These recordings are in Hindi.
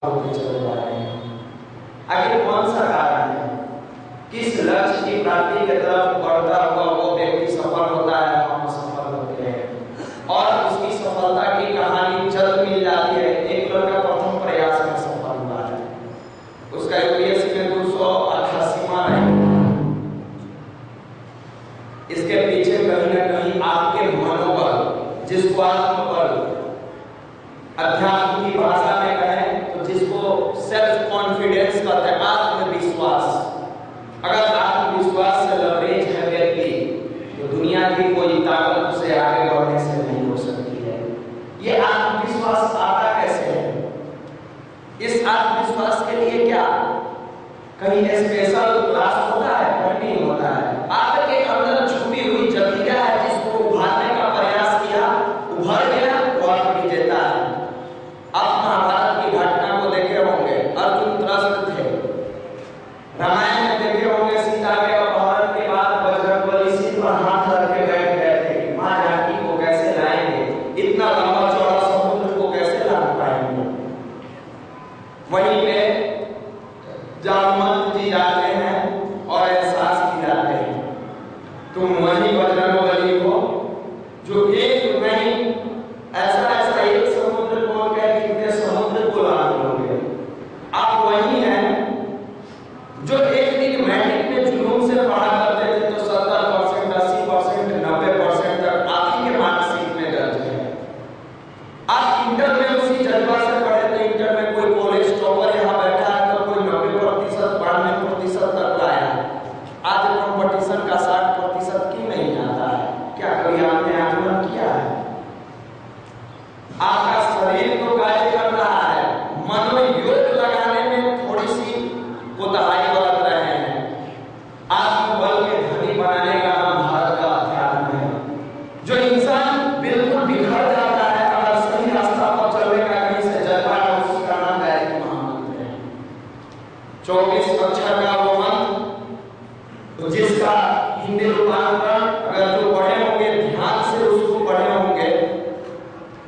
होते चले जा रहे हैं। आखिर कौन सा कारण है? किस लक्ष्य की प्राप्ति की तरफ बढ़ता हुआ वो व्यक्ति सफल होता है, हम सफल होते हैं और उसकी सफलता की कहानी जल्द मिल जाती है। एक लड़का प्रथम प्रयास में सफल हुआ है, उसका यूपीएससी में 288वां रैंक। इसके पीछे कहीं ना कहीं आपके मनोबल, जिसको आत्मबल, अध्यात्म की भाषा में कहें तो जिसको सेल्फ कॉन्फिडेंस कहते हैं, आत्मविश्वास। अगर आत्मविश्वास से लबरेज है व्यक्ति तो दुनिया की कोई ताकत उसे आगे बढ़ने से नहीं हो सकती है। ये आत्मविश्वास आता कैसे है? इस आत्मविश्वास के लिए क्या कहीं स्पेशल क्लास होता है? कहीं नहीं होता है। आपके अंदर छुपी हुई जखीरा है, जिसको उभारने का प्रयास किया, उभर गया तो आप विजेता है। आप महाभारत की घटना को देखे होंगे, अर्जुन त्रस्त थे। रामायण में देखे होंगे, सीता के अपहरण के बाद बजरंगबली सिर पर हाथ रख के बैठ गए थे कि मां जानकी को कैसे लाएंगे, इतना लंबा चौड़ा समुद्र को कैसे लांघ पाएंगे। वहीं पे जामवंत जी जाते हैं और एहसास दिलाते हैं, तुम वही बजरंगबली हो जो एक नहीं ऐसा एक समुद्र को कहते समुद्र को लांघ लोगे। आप वही हैं जो एक दिन मैट्रिक में जुनून से पढ़ा करते थे तो 70%, 80%, 90% तक आप ही के मार्कशीट में दर्ज है। आप इंटर में उसी जज्बा से पढ़े थे, इंटर में कोई कॉलेज टॉपर यहाँ बैठा है तो कोई 90%, 92% तक लाया। आज कंपटीशन का 60% क्यों नहीं आता है? क्या कभी आपने आकलन किया है? आपका शरीर तो कार्य कर रहा है, मनोयोग लगाने में थोड़ी सी कोताही बरत रहे हैं। आत्मबल के धनी बनाने का नाम भारत का अध्यात्म है। जो इंसान बिल्कुल बिखर जाता है, अगर सही रास्ता पर चलने का कहीं से जज्बा है, उसका नाम गायत्री महामंत्र है। 24 अक्षर का वो मंत्र जिसका हिंदी रूपांतरण अगर जो पढ़े होंगे, ध्यान से उसको पढ़े होंगे,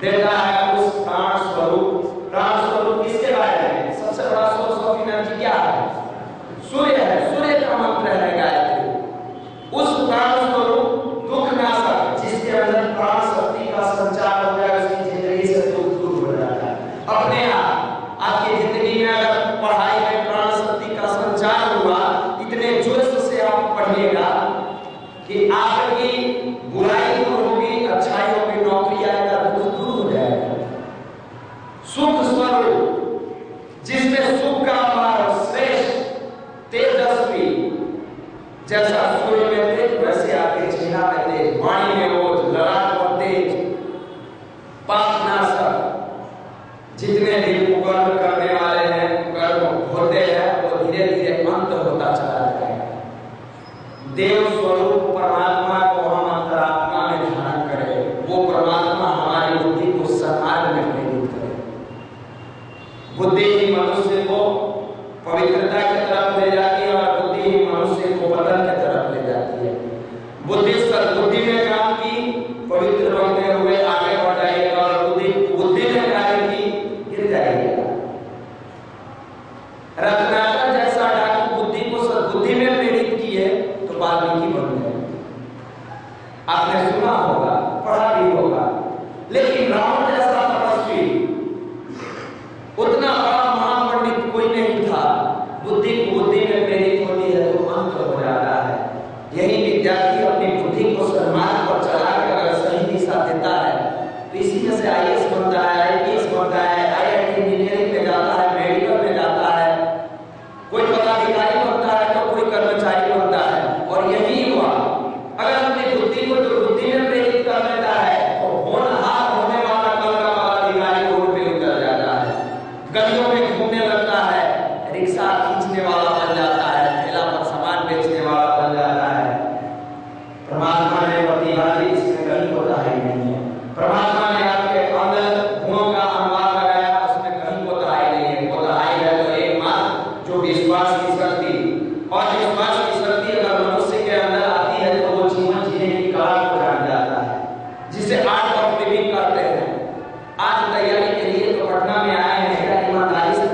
देता है उस प्राण स्वरूप। प्राण स्वरूप किसके बारे में? सबसे बड़ा सोर्स ऑफ एनर्जी क्या है? सूर्य है। सूर्य का मंत्र है गायत्री। उस प्राण स्वरूप दुख नाशक, जिसके अंदर प्राण शक्ति का संचार होता है, उसकी जिंदगी से दुख दूर हो जाता है अपने आप। आपकी जिंदगी में अगर पढ़ाई में प्राण शक्ति का संचार हुआ, इतने जोश से आप पढ़िएगा कि आपकी बुराई दूर होगी, अच्छाई होगी, नौकरी आएगा, दुख दूर हो जाएगा। सुख स्वरूप, जिसमें सुख का अपार श्रेष्ठ तेजस्वी, जैसा सूर्य में तेज वैसे आपके चेहरा में तेज, वाणी में ओज, ललाट पर तेज, पापनाशक। जितने भी कुकर्म करने वाले हैं, कुकर्म होते हैं, वो धीरे धीरे अंत होता चला जाएगा। देव स्वरूप परमात्मा को हम अंतरात्मा में धारण करें, वो परमात्मा हमारी बुद्धि को सन्मार्ग में प्रेरित करे। बुद्धि ही मनुष्य को पवित्रता की तरफ ले जाती है और बुद्धि ही मनुष्य को पतन की तरफ ले जाती है। बुद्धि सद्बुद्धि में काम की, पवित्र बनते हुए आगे बढ़ जाएगा, और बुद्धि ने कार्य की, गिर जाएगा। रत्नाकर जैसा डाकू बुद्धि को सद्बुद्धि में प्रेरित किए तो वाल्मीकि बन गए। आपने सुना होगा, पढ़ा भी होगा। लेकिन रावण जैसा तपस्वी, उतना बड़ा महापंडित कोई नहीं था। बुद्धि को बुद्धि में प्रेरित होती है तो अंत हो जाता है। यही विद्यार्थी अपनी बुद्धि को सन्मार्ग पर चलाकर अगर सही दिशा देता है तो इसी में से आईएएस बनता है, आईपीएस बनता है, आईआईटी इंजीनियरिंग में जाता है, मेडिकल में जाता है, कोई पदाधिकारी बनता है तो कोई कर्मचारी बनता है। और यही हुआ, अगर अपनी बुद्धि को दुर्बुद्धि में प्रेरित कर लेता है तो होनहार होने वाला कल का पदाधिकारी रोड पे उतर जाता है, गलियों में घूमने लगता है, रिक्शा खींचने वाला बन जाता है, ठेला पर सामान बेचने वाला बन जाता है। परमात्मा ने प्रतिभा दी, इसमें कहीं कोताही नहीं है। परमात्मा ने आपके अंदर गुणों का अनुवाद लगाया, उसमें कहीं कोताही नहीं है। कोताही है तो एकमात्र जो विश्वास की शक्ति, और विश्वास की शक्ति अगर मनुष्य के अंदर आती है तो वो जीवन जीने की कला को जान जाता है, जिसे आर्ट ऑफ लिविंग कहते हैं। आज तैयारी के लिए तो पटना में आए हैं, ईमानदारी से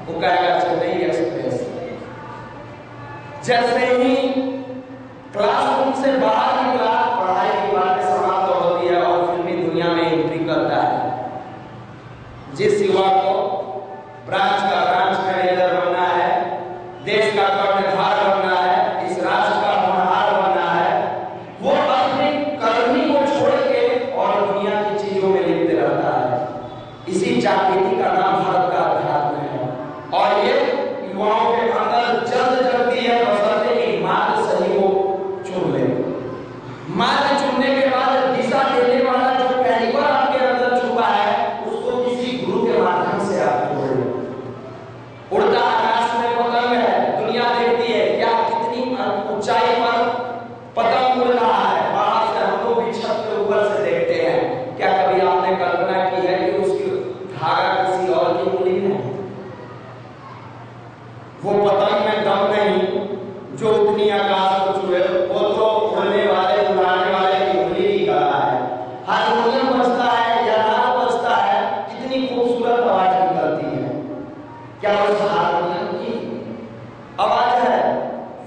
वो कहेगा चेन्नई एक्सप्रेस। जैसे ही क्लासरूम से बाहर निकला, पढ़ाई की बातें समाप्त होती है और फिल्मी दुनिया में एंट्री करता है। जिस युवा को ब्रांच मैनेजर बनना है, देश का कर्णधार बनना है, इस राष्ट्र का होनहार बनना है, वो अपनी करनी को छोड़ के और दुनिया की चीजों में लिप्त रहता है। इसी जागृति का नाम भारत का अध्यात्म है और ये युवाओं के अंदर जल्द जल्दी है बसरते कि मार्ग सही को चुन ले। मार्ग चुनने के बाद दिशा देने वाला जो पहली बार आपके अंदर छुपा है उसको किसी गुरु के माध्यम से आप जोड़ लो। उड़ता आकाश में पतंग है, दुनिया देखती है क्या कितनी ऊंचाई पर पतंग उड़ रहा है, बाहर से हम लोग भी छत के ऊपर से देखते हैं। क्या कभी आपने कल्पना की है कि उसकी धागा किसी और की उंगली में है? वो पतंग में दम नहीं जो उतनी आकाश को छुए, वो तो उड़ने वाले उड़ाने वाले की उंगली की कला है। हारमोनियम बजता है या नाद बजता है, कितनी खूबसूरत आवाज निकलती है। क्या उस हारमोनियम की आवाज है?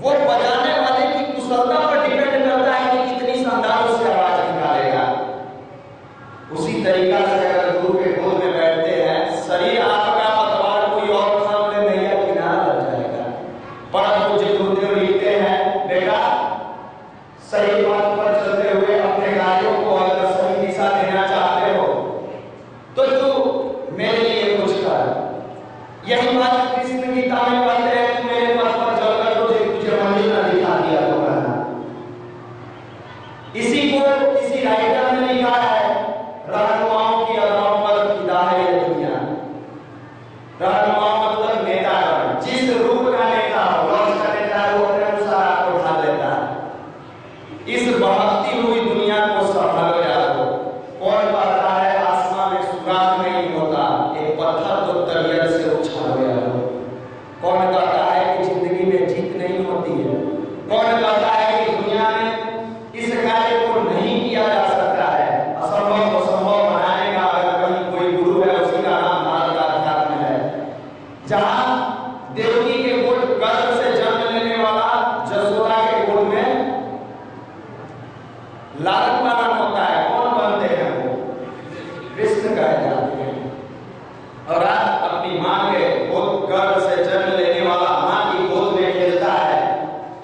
वो बजाने वाले की कुशलता पर डिपेंड करता है कि कितनी शानदार उससे आवाज निकालेगा। उसी तरीका से अगर गुरु के गोद में बैठते हैं, शरीर आपका पतवार कोई और थाम ले नैया किनारा लग जाएगा। परम पूज्य गुरुदेव लिखते हैं, बेटा सही पथ पर चलते हुए अपने कार्यों को अगर सही दिशा देना चाहते हो तो तू मेरे लिए कुछ कर। यही बात कृष्ण गीता में कहते हैं, तू मेरे पथ पर चलकर तुझे मंजिल न दिखा दिया तो करना। इसी को किसी राइटर ने लिखा है, रहनुमाओं की अदाओं पर फिदा है ये दुनिया। रहनुमा मतलब नेतागण, जिस रूप का नेता हो, लौट का नेता है, वो अपने अनुसार आपको ढाल लेता है। इस बहकती हुई दुनिया को संभालो यारो। कौन कहता है आसमान में सुराग नहीं होता, एक पत्थर तो तबीयत से उछालो यारो। कौन कहता है कि जिंदगी में जीत नहीं होती है? कौन कहता है कि दुनिया में इस कार्य को नहीं किया जा सकता है? असंभव को संभव बनाने का अगर कहीं कोई गुरु है, उसी का नाम भारत का अध्यात्म है। जहां देवकी के गोद गर्भ से जन्म लेने वाला जसोदा के गोद में लालन पालन होता है, कौन बनते हैं? वो कृष्ण कहे जाते हैं। और आज अपनी मां के गोद गर्भ से जन्म लेने वाला मां की गोद में खेलता है,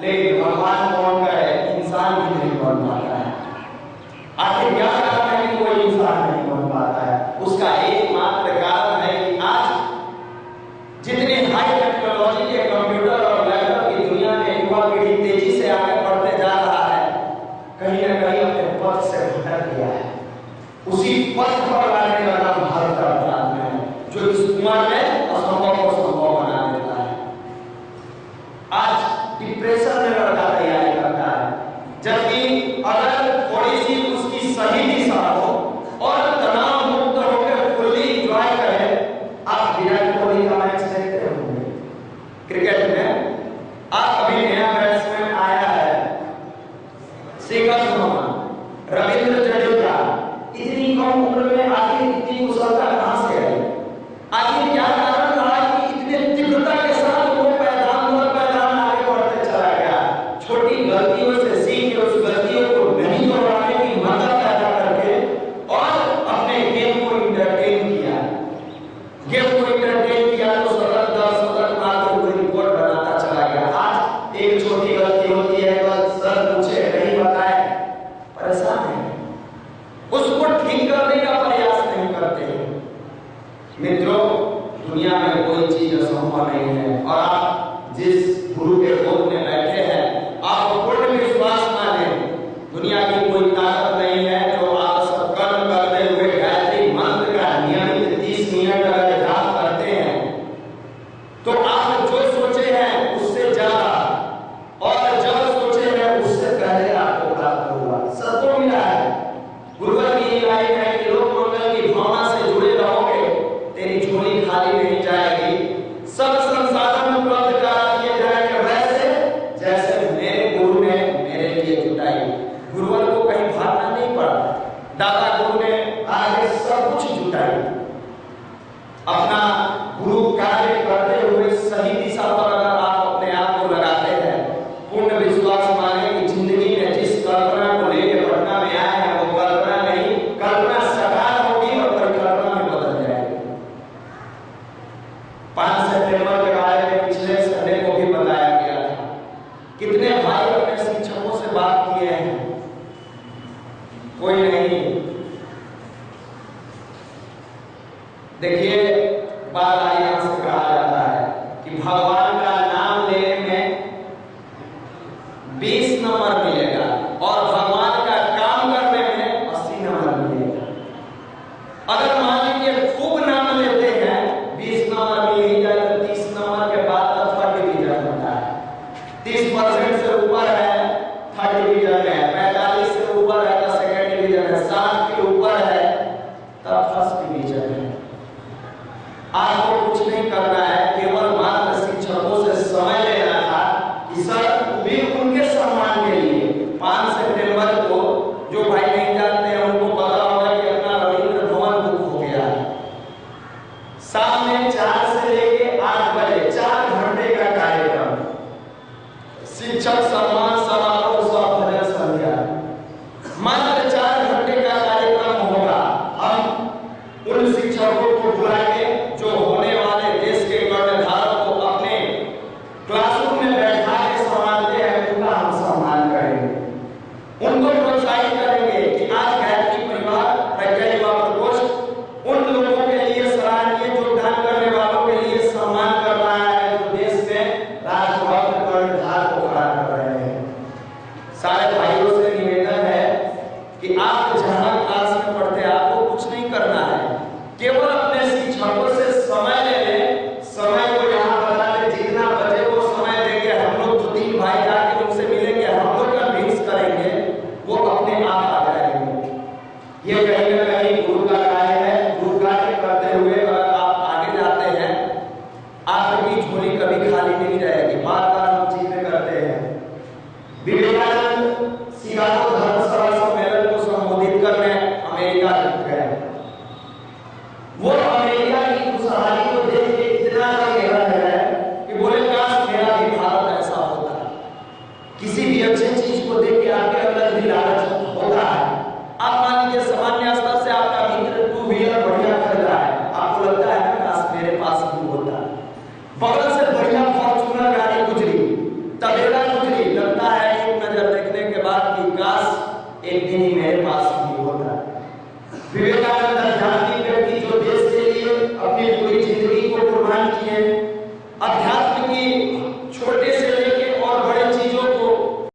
लेकिन भगवान कौन कहे इंसान भी नहीं बन पाता है। आखिर क्या कारण है कि कोई इंसान नहीं बन पाता है? उसका एकमात्र कारण है कि आज जितनी हाई टेक्नोलॉजी के कंप्यूटर और लैपटॉप की दुनिया में युवा पीढ़ी तेजी से आगे बढ़ते जा रहा है, कहीं न कहीं अपने पथ से भटक गया है। उसी पथ पर लाने का नाम भारत का अध्यात्म है, जो इस उम्र में असंभव को संभव बना देता है। आज डिप्रेशन में लड़का तैयारी करता है, जबकि अगर थोड़ी सी उसकी सही दिशा हो और तनाव मुक्त होकर फुल्ली एंजॉय करे। आप विराट कोहली का मैच देखते होंगे क्रिकेट में। आप अभी नया बैट्समैन आया है शिखर धवन, रविंद्र जडेजा, इतनी कम उम्र में आखिर इतनी कुशलता कहां से आई? आखिर क्या कारण रहा कि इतने तीव्रता के साथ वो पैदान दर पैदान आगे बढ़ते चला गया? छोटी गलतियों से सीख के उस गलतियों को नहीं दोहराने की मदद पैदा करके और अपने गेम को इंटरटेन किया। गेम को इंटरटेन किया तो सतत 10 सतत मात्र कोई रिकॉर्ड बनाता चला गया। आज एक छोटी गलती होती है तो सर पूछे नहीं बताए, परेशान है, उसको ठीक करने का प्रयास नहीं करते हैं। मित्रों, दुनिया में कोई चीज असंभव नहीं है और आप जिस गुरु के गोद में बैठे हैं, आप पूर्ण विश्वास माने दुनिया की कोई ताकत नहीं है जो आप सब कर्म करते हुए गायत्री मंत्र का नियमित 30 मिनट अगर जाप करते हैं तो आप जो सोचे हैं उससे ज्यादा और जब सोचे हैं उससे पहले आपको प्राप्त हुआ, सबको मिला है। गुरुवर की राय है कि लोक मंगल की भावना से जुड़े रहोगे, तेरी झोली खाली नहीं जाएगी, सब संसाधन उपलब्ध करा दिए जाएंगे। भगवान का नाम लेने में 20 नंबर मिलेगा और भगवान का काम करने में 80 नंबर मिलेगा। अगर मान लीजिए खूब नाम लेते हैं, 20 नंबर मिल ही जाए तो 30 नंबर के बाद तब थर्ड डिवीजन होता है। 30% से ऊपर है थर्ड डिवीजन है, 45 से ऊपर है तो सेकंड डिवीजन है, 60 के ऊपर है तब फर्स्ट डिवीजन है। आपको कुछ नहीं करना है, केवल मात्र शिक्षकों से समय लेना था कि सर भी उनके सम्मान के लिए 5 सितंबर को जो भाई नहीं जानते हैं उनको पता होगा कि अपना रविंद्र भवन बुक हो गया है। शाम में 4 से लेके 8 बजे 4 घंटे का कार्यक्रम, शिक्षक सम्मान समारोह सौ भजन संध्या, मात्र 4 घंटे का कार्यक्रम होगा। हम उन शिक्षकों को बुलाएंगे जो होने वाले देश के कर्णधार को अपने क्लासरूम में बैठा के संभालते हैं, उनका हम सम्मान करेंगे, उनको प्रोत्साहित करेंगे कि आज गायत्री परिवार प्रज्ञा युवा प्रकोष्ठ उन लोगों के लिए सराहनीय योगदान करने वालों के लिए सम्मान कर रहा है जो देश में राष्ट्रभक्त कर्णधार को खड़ा कर रहे हैं। सारे भाइयों से निवेदन है कि आप जहां क्लास में पढ़ते हैं आपको कुछ नहीं करना है, केवल अपने शिक्षकों से समय ले लें, समय को यहाँ बता दें जितना बजे वो समय देंगे, हम लोग 2-3 भाई जाके उनसे मिलेंगे, हम लोग कन्विंस करेंगे, वो अपने आप आ जाएंगे। ये कहीं ना कहीं गुरु का कार्य है। गुरु कार्य करते हुए अगर आप आगे जाते हैं, आपकी झोली कभी खाली नहीं रहेगी। बार बार हम चीजें करते हैं। विवेकानंद